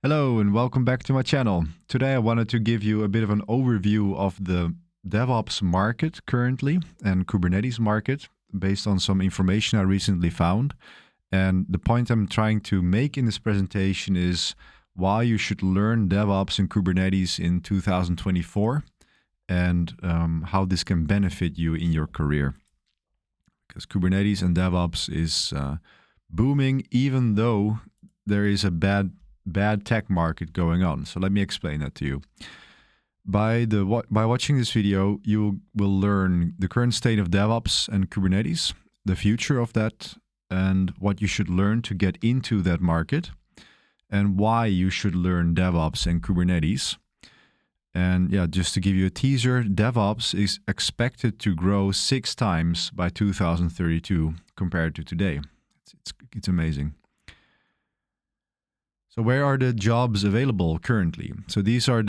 Hello and welcome back to my channel. Today I wanted to give you a bit of an overview of the DevOps market currently and Kubernetes market based on some information I recently found. And the point I'm trying to make in this presentation is why you should learn DevOps and Kubernetes in 2024 and how this can benefit you in your career. Because Kubernetes and DevOps is booming even though there is a bad tech market going on. So let me explain that to you. By watching this video, you will learn the current state of DevOps and Kubernetes, the future of that, and what you should learn to get into that market, and why you should learn DevOps and Kubernetes. And yeah, just to give you a teaser, DevOps is expected to grow 6 times by 2032 compared to today. It's amazing. So where are the jobs available currently? So these are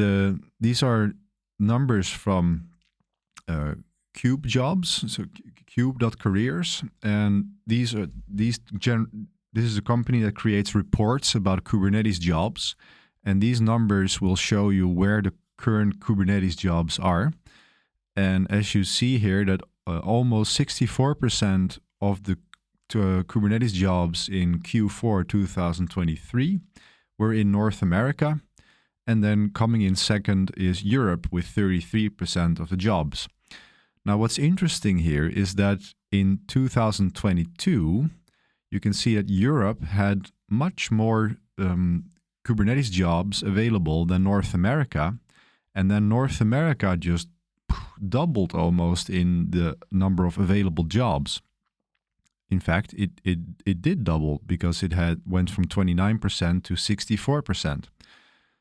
numbers from Cube jobs, so Cube.careers, and this is a company that creates reports about Kubernetes jobs, and these numbers will show you where the current Kubernetes jobs are. And as you see here, that almost 64% of the Kubernetes jobs in Q4 2023 were in North America, and then coming in second is Europe with 33% of the jobs. Now, what's interesting here is that in 2022, you can see that Europe had much more Kubernetes jobs available than North America, and then North America just doubled almost in the number of available jobs. In fact, it did double because it went from 29% to 64%.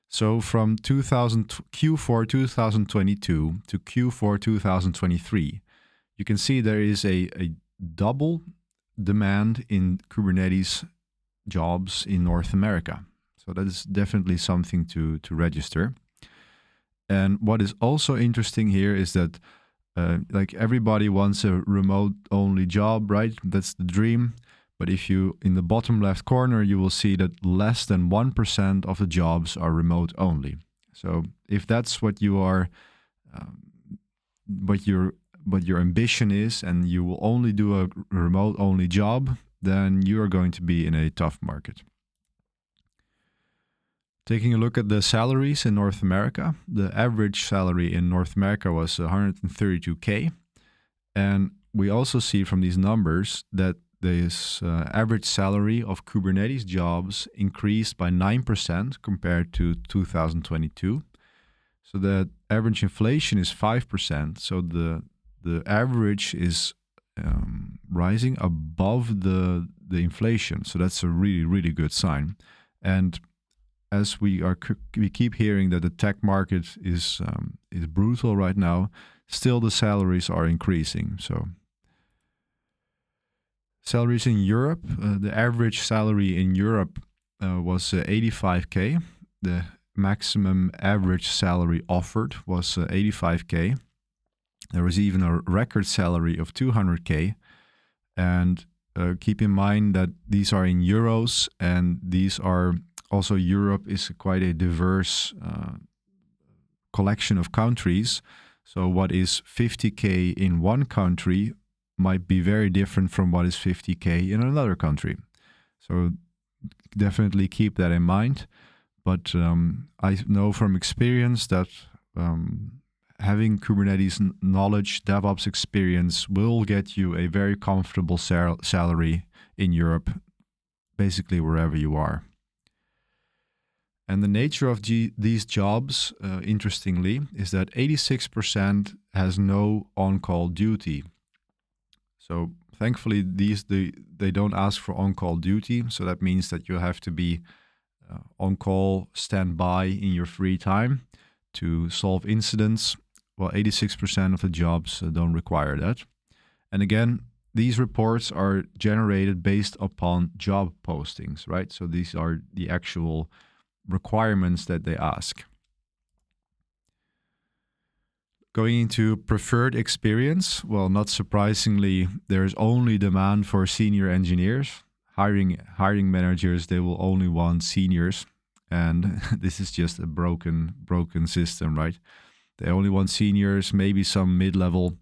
So from Q4 2022 to Q4 2023, you can see there is a double demand in Kubernetes jobs in North America. So that is definitely something to register. And what is also interesting here is that like everybody wants a remote-only job, right? That's the dream. But if you, in the bottom left corner, you will see that less than 1% of the jobs are remote-only. So if that's what you are, what your ambition is, and you will only do a remote-only job, then you are going to be in a tough market. Taking a look at the salaries in North America, the average salary in North America was $132K. And we also see from these numbers that this average salary of Kubernetes jobs increased by 9% compared to 2022. So the average inflation is 5%. So the average is rising above the inflation. So that's a really, really good sign. And as we keep hearing that the tech market is brutal right now, still the salaries are increasing. So salaries in Europe, the average salary in Europe was 85K. The maximum average salary offered was 85K. There was even a record salary of 200K. And keep in mind that these are in euros, and these are also, Europe is quite a diverse collection of countries. So what is 50K in one country might be very different from what is 50K in another country. So definitely keep that in mind. But I know from experience that having Kubernetes knowledge, DevOps experience will get you a very comfortable salary in Europe, basically wherever you are. And the nature of these jobs, interestingly, is that 86% has no on-call duty. So thankfully, they don't ask for on-call duty. So that means that you have to be on-call, standby in your free time to solve incidents. Well, 86% of the jobs don't require that. And again, these reports are generated based upon job postings, right? So these are the actual requirements that they ask. Going into preferred experience, well, not surprisingly, there's only demand for senior engineers. Hiring managers, they will only want seniors. and this is just a broken system, right? They only want seniors, maybe some mid-level,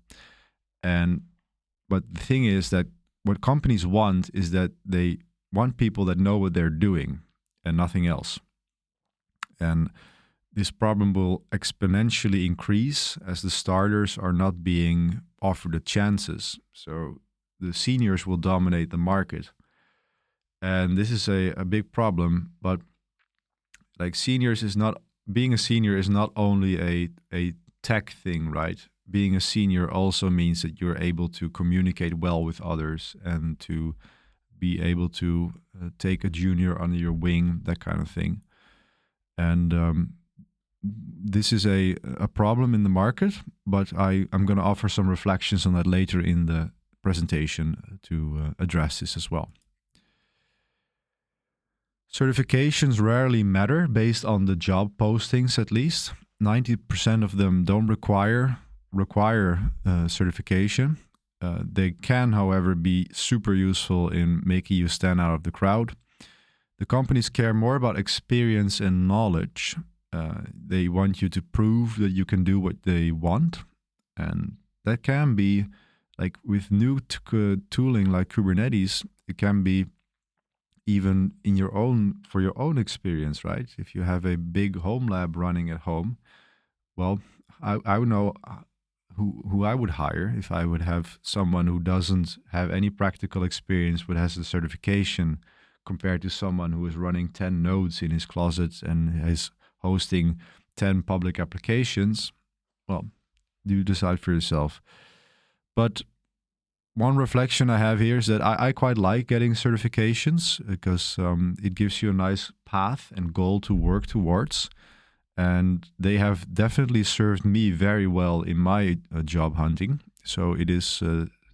but the thing is that what companies want is that they want people that know what they're doing and nothing else. And this problem will exponentially increase as the starters are not being offered the chances. So the seniors will dominate the market. And this is a big problem, but like being a senior is not only a tech thing, right? Being a senior also means that you're able to communicate well with others and to be able to take a junior under your wing, that kind of thing. And this is a problem in the market, but I'm going to offer some reflections on that later in the presentation to address this as well. Certifications rarely matter based on the job postings, at least. 90% of them don't require certification. They can, however, be super useful in making you stand out of the crowd. The companies care more about experience and knowledge. They want you to prove that you can do what they want. And that can be, like with new tooling like Kubernetes, it can be even for your own experience, right? If you have a big home lab running at home, well, I would know who I would hire if I would have someone who doesn't have any practical experience but has the certification compared to someone who is running 10 nodes in his closet and is hosting 10 public applications. Well, you decide for yourself. But one reflection I have here is that I quite like getting certifications because it gives you a nice path and goal to work towards. And they have definitely served me very well in my job hunting. So it is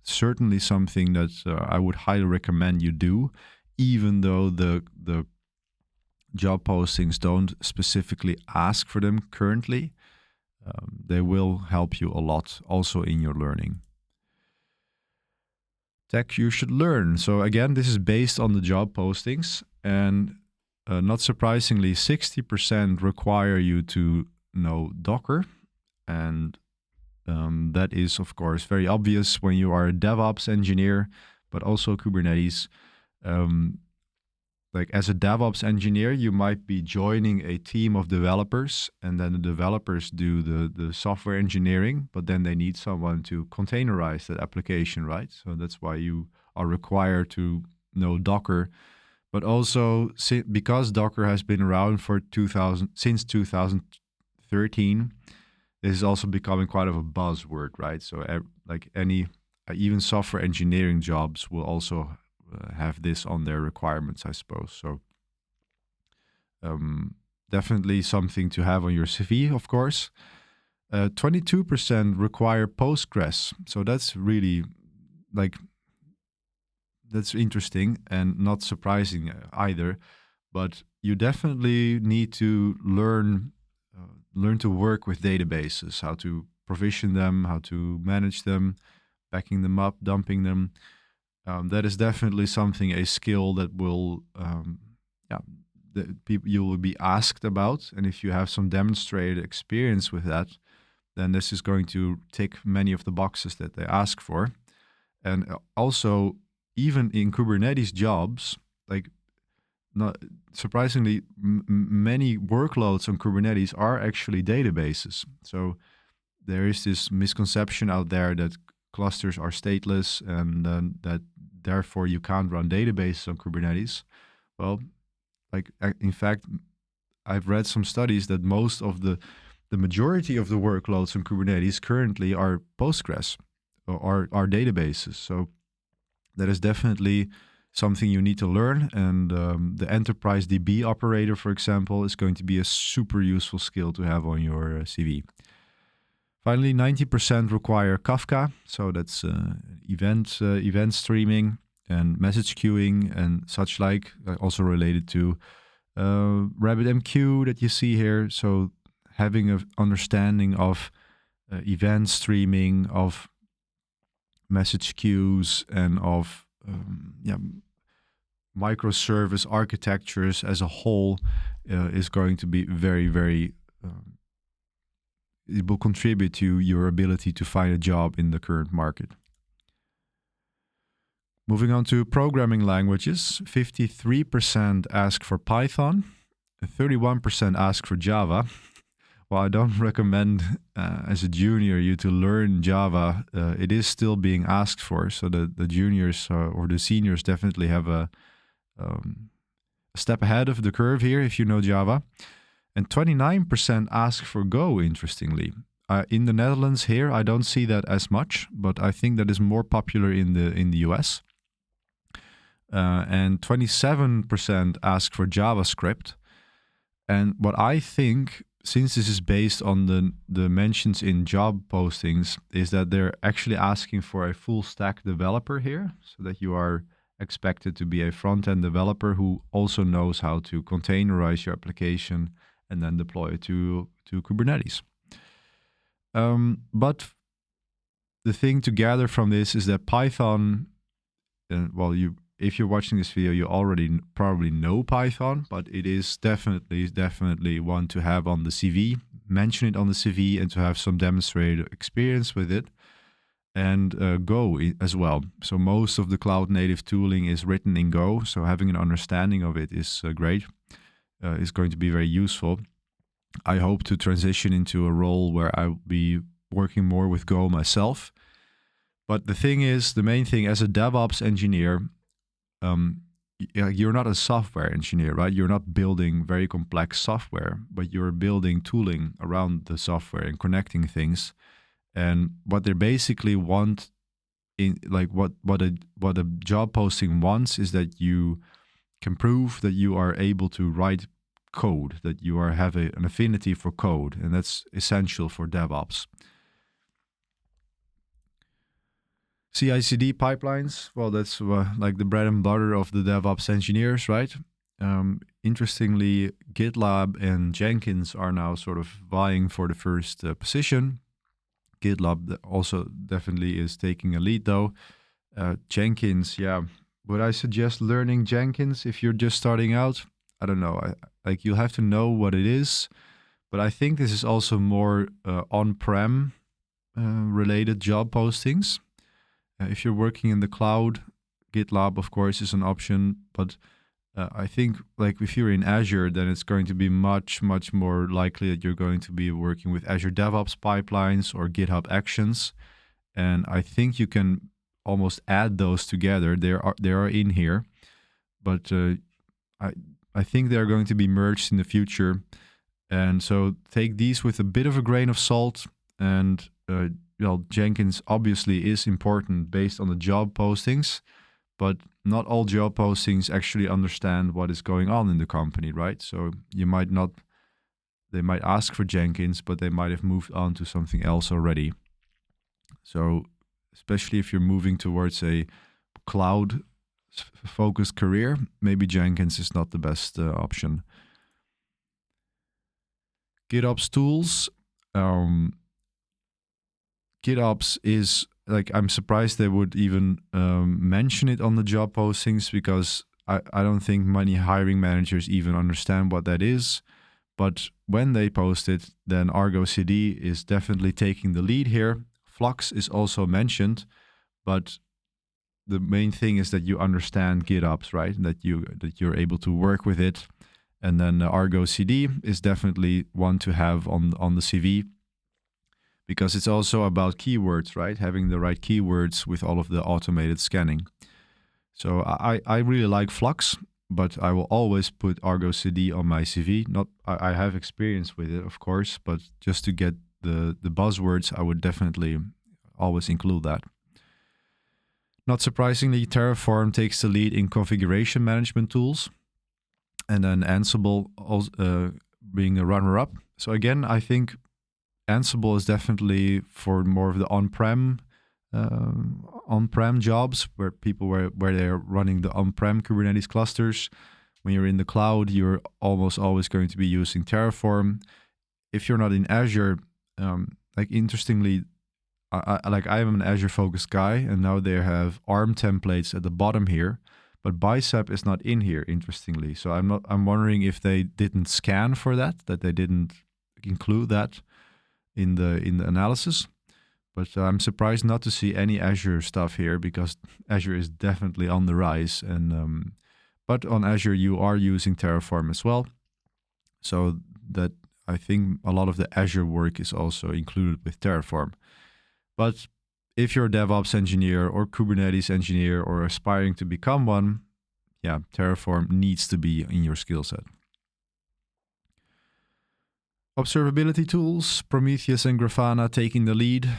certainly something that I would highly recommend you do, even though the job postings don't specifically ask for them currently. They will help you a lot also in your learning. Tech you should learn. So again, this is based on the job postings, and not surprisingly, 60% require you to know Docker, and that is, of course, very obvious when you are a DevOps engineer, but also Kubernetes. Like as a DevOps engineer, you might be joining a team of developers, and then the developers do the software engineering, but then they need someone to containerize that application, right? So that's why you are required to know Docker. But also, because Docker has been around since 2013, this is also becoming quite of a buzzword, right? So even software engineering jobs will also have this on their requirements, I suppose. So definitely something to have on your CV, of course. 22% require Postgres. So that's really that's interesting and not surprising either. But you definitely need to learn to work with databases, how to provision them, how to manage them, backing them up, dumping them. That is definitely a skill that will, you will be asked about. And if you have some demonstrated experience with that, then this is going to tick many of the boxes that they ask for. And also, even in Kubernetes jobs, not surprisingly, many workloads on Kubernetes are actually databases. So there is this misconception out there that clusters are stateless and that therefore you can't run databases on Kubernetes. Well, in fact, I've read some studies that most of the majority of the workloads on Kubernetes currently are Postgres or are databases. So that is definitely something you need to learn. And the enterprise DB operator, for example, is going to be a super useful skill to have on your CV. Finally, 90% require Kafka. So that's event streaming and message queuing and such like, also related to RabbitMQ that you see here. So having an understanding of event streaming, of message queues, and of microservice architectures as a whole is going to be very, very, it will contribute to your ability to find a job in the current market. Moving on to programming languages, 53% ask for Python, 31% ask for Java. Well, I don't recommend as a junior you to learn Java. It is still being asked for, so the juniors or the seniors definitely have a step ahead of the curve here if you know Java. And 29% ask for Go, interestingly. In the Netherlands here, I don't see that as much, but I think that is more popular in the US. And 27% ask for JavaScript. And what I think, since this is based on the mentions in job postings, is that they're actually asking for a full stack developer here, so that you are expected to be a front-end developer who also knows how to containerize your application and then deploy it to Kubernetes. But the thing to gather from this is that Python, if you're watching this video, you already probably know Python, but it is definitely one to have on the CV, mention it on the CV, and to have some demonstrated experience with it. And Go as well. So most of the cloud native tooling is written in Go, so having an understanding of it is great. Is going to be very useful. I hope to transition into a role where I'll be working more with Go myself. But the main thing as a DevOps engineer, you're not a software engineer, right? You're not building very complex software, but you're building tooling around the software and connecting things. And what they basically want, what a job posting wants, is that you can prove that you are able to write code, that you have an affinity for code, and that's essential for DevOps. CI/CD pipelines, well, that's like the bread and butter of the DevOps engineers, right? Interestingly, GitLab and Jenkins are now sort of vying for the first position. GitLab also definitely is taking a lead, though. Jenkins, yeah. Would I suggest learning Jenkins if you're just starting out? I don't know. You'll have to know what it is, but I think this is also more on-prem related job postings. If you're working in the cloud, GitLab, of course, is an option, but I think if you're in Azure, then it's going to be much, much more likely that you're going to be working with Azure DevOps pipelines or GitHub Actions. And I think you can almost add those together. They are in here, but I think they're going to be merged in the future. And so take these with a bit of a grain of salt. And Jenkins obviously is important based on the job postings, but not all job postings actually understand what is going on in the company, right? So they might ask for Jenkins, but they might have moved on to something else already. So especially if you're moving towards a cloud-focused career, maybe Jenkins is not the best option. GitOps tools. GitOps is I'm surprised they would even mention it on the job postings, because I don't think many hiring managers even understand what that is. But when they post it, then Argo CD is definitely taking the lead here. Flux is also mentioned, but the main thing is that you understand GitOps, right? That you're able to work with it. And then Argo CD is definitely one to have on the CV, because it's also about keywords, right? Having the right keywords with all of the automated scanning. So I really like Flux, but I will always put Argo CD on my CV. I have experience with it, of course, but just to get the buzzwords, I would definitely always include that. Not surprisingly, Terraform takes the lead in configuration management tools, and then Ansible also, being a runner-up. So again, I think Ansible is definitely for more of the on-prem jobs, where they're running the on-prem Kubernetes clusters. When you're in the cloud, you're almost always going to be using Terraform. If you're not in Azure, interestingly, I am an Azure focused guy, and now they have ARM templates at the bottom here, but bicep is not in here, interestingly. So I'm wondering if they didn't scan for that they didn't include that in the analysis. But I'm surprised not to see any Azure stuff here, because Azure is definitely on the rise. And but on Azure you are using Terraform as well, so that I think a lot of the Azure work is also included with Terraform. But if you're a DevOps engineer or Kubernetes engineer or aspiring to become one, yeah, Terraform needs to be in your skill set. Observability tools, Prometheus and Grafana taking the lead.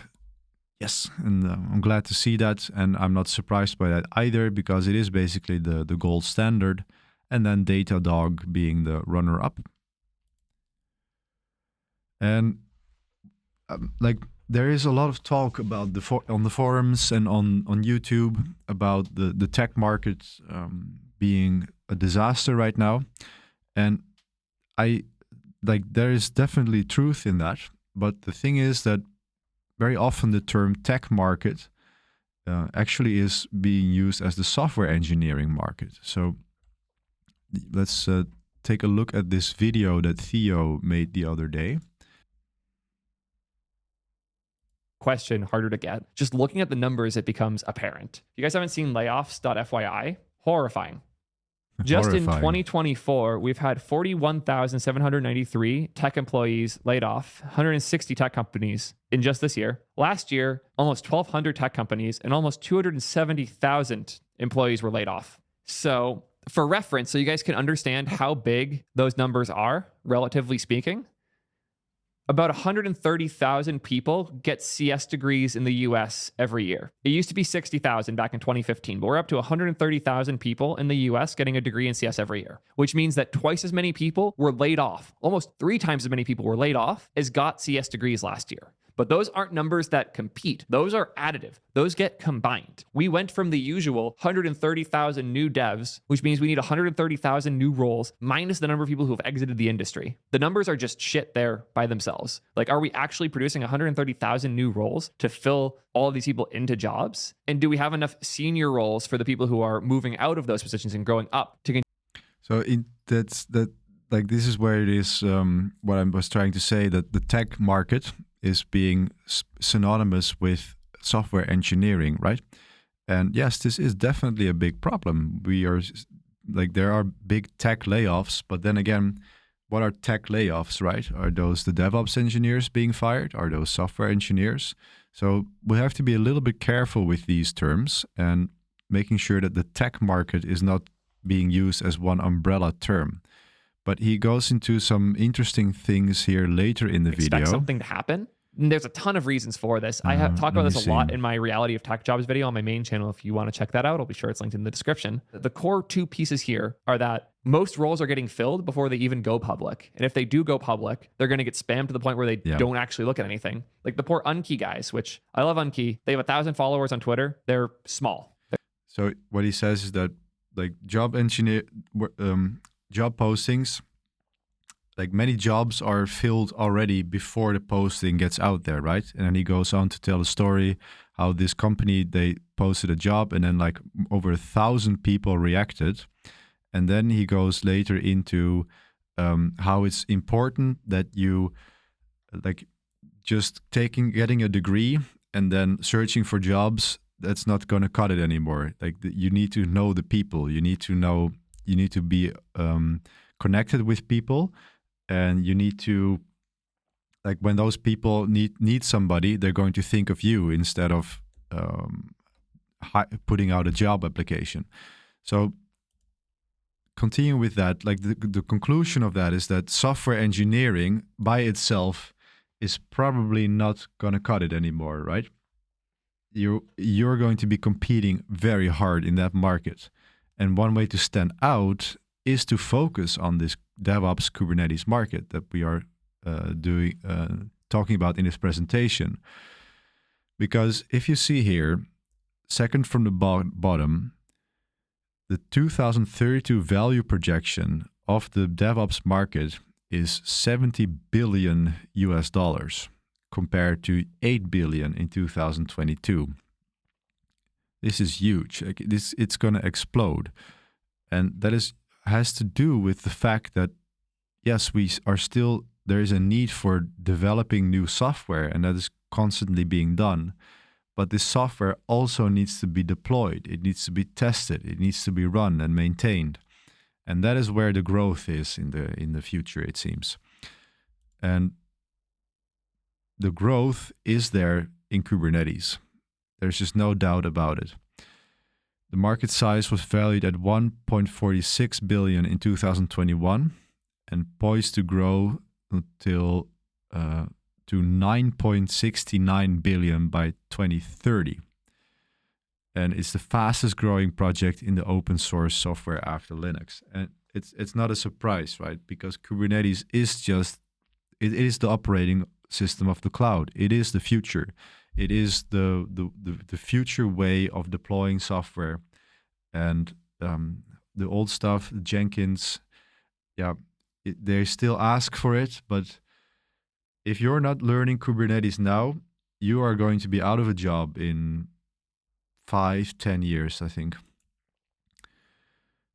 Yes, and I'm glad to see that, and I'm not surprised by that either, because it is basically the gold standard, and then Datadog being the runner-up. And like, there is a lot of talk about on the forums and on YouTube about the tech market being a disaster right now, and there is definitely truth in that. But the thing is that very often the term tech market actually is being used as the software engineering market. So let's take a look at this video that Theo made the other day. Question harder to get. Just looking at the numbers, it becomes apparent. If you guys haven't seen layoffs.fyi, horrifying. Just in 2024, we've had 41,793 tech employees laid off, 160 tech companies in just this year. Last year, almost 1,200 tech companies and almost 270,000 employees were laid off. So for reference, so you guys can understand how big those numbers are, relatively speaking, about 130,000 people get CS degrees in the US every year. It used to be 60,000 back in 2015, but we're up to 130,000 people in the US getting a degree in CS every year, which means that twice as many people were laid off. Almost 3 times as many people were laid off as got CS degrees last year. But those aren't numbers that compete. Those are additive. Those get combined. We went from the usual 130,000 new devs, which means we need 130,000 new roles, minus the number of people who have exited the industry. The numbers are just shit there by themselves. Like, are we actually producing 130,000 new roles to fill all of these people into jobs? And do we have enough senior roles for the people who are moving out of those positions and growing up to continue? So like, this is where it is what I was trying to say, that the tech market is being synonymous with software engineering, right? And yes, this is definitely a big problem. There are big tech layoffs, but then again, what are tech layoffs, right? Are those the DevOps engineers being fired? Are those software engineers? So we have to be a little bit careful with these terms and making sure that the tech market is not being used as one umbrella term. But he goes into some interesting things here later in the video. Expect something to happen. And there's a ton of reasons for this. I have talked about this a lot in my Reality of Tech Jobs video on my main channel. If you want to check that out, I'll be sure it's linked in the description. The core 2 pieces here are that most roles are getting filled before they even go public. And if they do go public, they're going to get spammed to the point where they don't actually look at anything. Like the poor Unkey guys, which I love Unkey. They have 1,000 followers on Twitter. They're small. So what he says is that, like, job postings, like, many jobs are filled already before the posting gets out there, right? And then he goes on to tell a story how this company, they posted a job and then like over 1,000 people reacted. And then he goes later into how it's important that you, like, just getting a degree and then searching for jobs, that's not going to cut it anymore. Like, you need to know the people. You need to be connected with people. And you need to, like, when those people need somebody, they're going to think of you instead of putting out a job application. So continue with that. Like, the conclusion of that is that software engineering by itself is probably not going to cut it anymore, right? You're going to be competing very hard in that market. And one way to stand out is to focus on this DevOps Kubernetes market that we are talking about in this presentation. Because if you see here, second from the bottom, the 2032 value projection of the DevOps market is $70 billion compared to $8 billion in 2022. This is huge. Like, it's going to explode. And that has to do with the fact that, yes, there is a need for developing new software, and that is constantly being done. But this software also needs to be deployed. It needs to be tested. It needs to be run and maintained. And that is where the growth is in the future, it seems. And the growth is there in Kubernetes. There's just no doubt about it. The market size was valued at 1.46 billion in 2021 and poised to grow until to 9.69 billion by 2030. And it's the fastest growing project in the open source software after Linux. And it's not a surprise, right? Because Kubernetes is it is the operating system of the cloud. It is the future. It is the future way of deploying software. And the old stuff, Jenkins, they still ask for it. But if you're not learning Kubernetes now, you are going to be out of a job in 5-10 years, I think.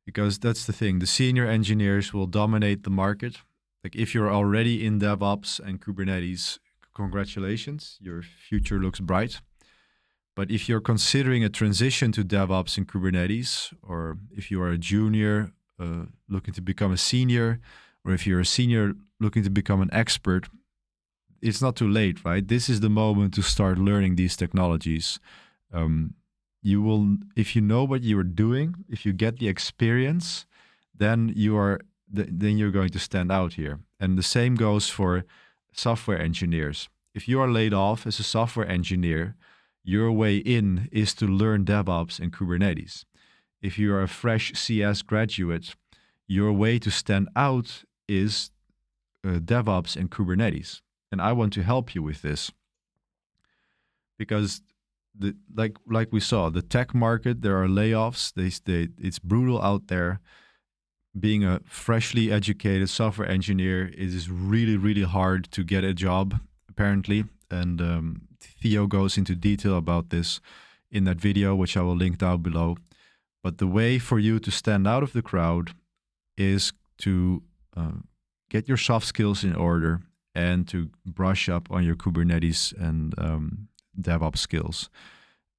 Because that's the thing. The senior engineers will dominate the market. Like, if you're already in DevOps and Kubernetes, congratulations, your future looks bright. But if you're considering a transition to DevOps in Kubernetes, or if you are a junior looking to become a senior, or if you're a senior looking to become an expert, it's not too late, right? This is the moment to start learning these technologies. You will, if you know what you are doing, if you get the experience, then you're going to stand out here. And the same goes for software engineers. If you are laid off as a software engineer, your way in is to learn DevOps and Kubernetes. If you are a fresh CS graduate, your way to stand out is DevOps and Kubernetes. And I want to help you with this, because like we saw, the tech market, there are layoffs. It's brutal out there. Being a freshly educated software engineer, it is really, really hard to get a job, apparently. And Theo goes into detail about this in that video, which I will link down below. But the way for you to stand out of the crowd is to get your soft skills in order and to brush up on your Kubernetes and DevOps skills.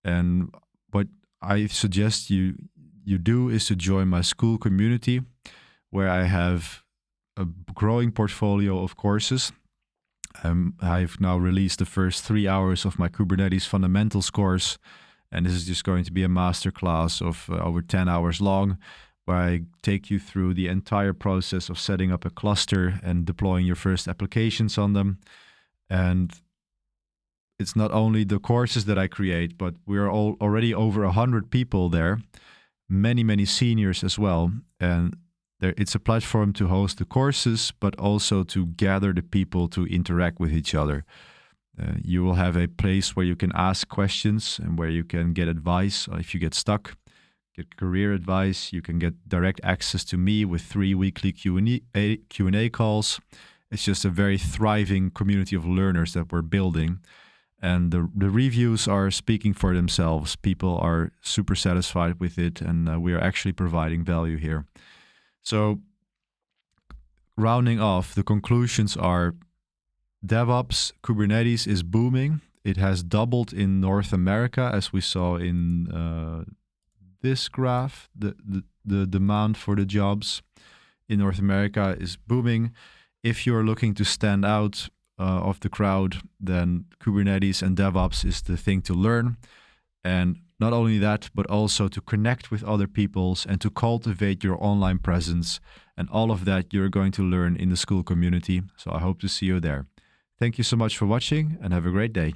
And what I suggest you do is to join my school community, where I have a growing portfolio of courses. I've now released the first 3 hours of my Kubernetes fundamentals course, and this is just going to be a masterclass of over 10 hours long, where I take you through the entire process of setting up a cluster and deploying your first applications on them. And it's not only the courses that I create, but we are already over 100 people there, many seniors as well. And it's a platform to host the courses, but also to gather the people to interact with each other. You will have a place where you can ask questions and where you can get advice if you get stuck, get career advice. You can get direct access to me with 3 weekly Q&A calls. It's just a very thriving community of learners that we're building. And the reviews are speaking for themselves. People are super satisfied with it, and we are actually providing value here. So, rounding off, the conclusions are: DevOps, Kubernetes is booming. It has doubled in North America, as we saw in this graph. The demand for the jobs in North America is booming. If you're looking to stand out of the crowd, then Kubernetes and DevOps is the thing to learn. And not only that, but also to connect with other peoples and to cultivate your online presence. And all of that you're going to learn in the school community. So I hope to see you there. Thank you so much for watching, and have a great day.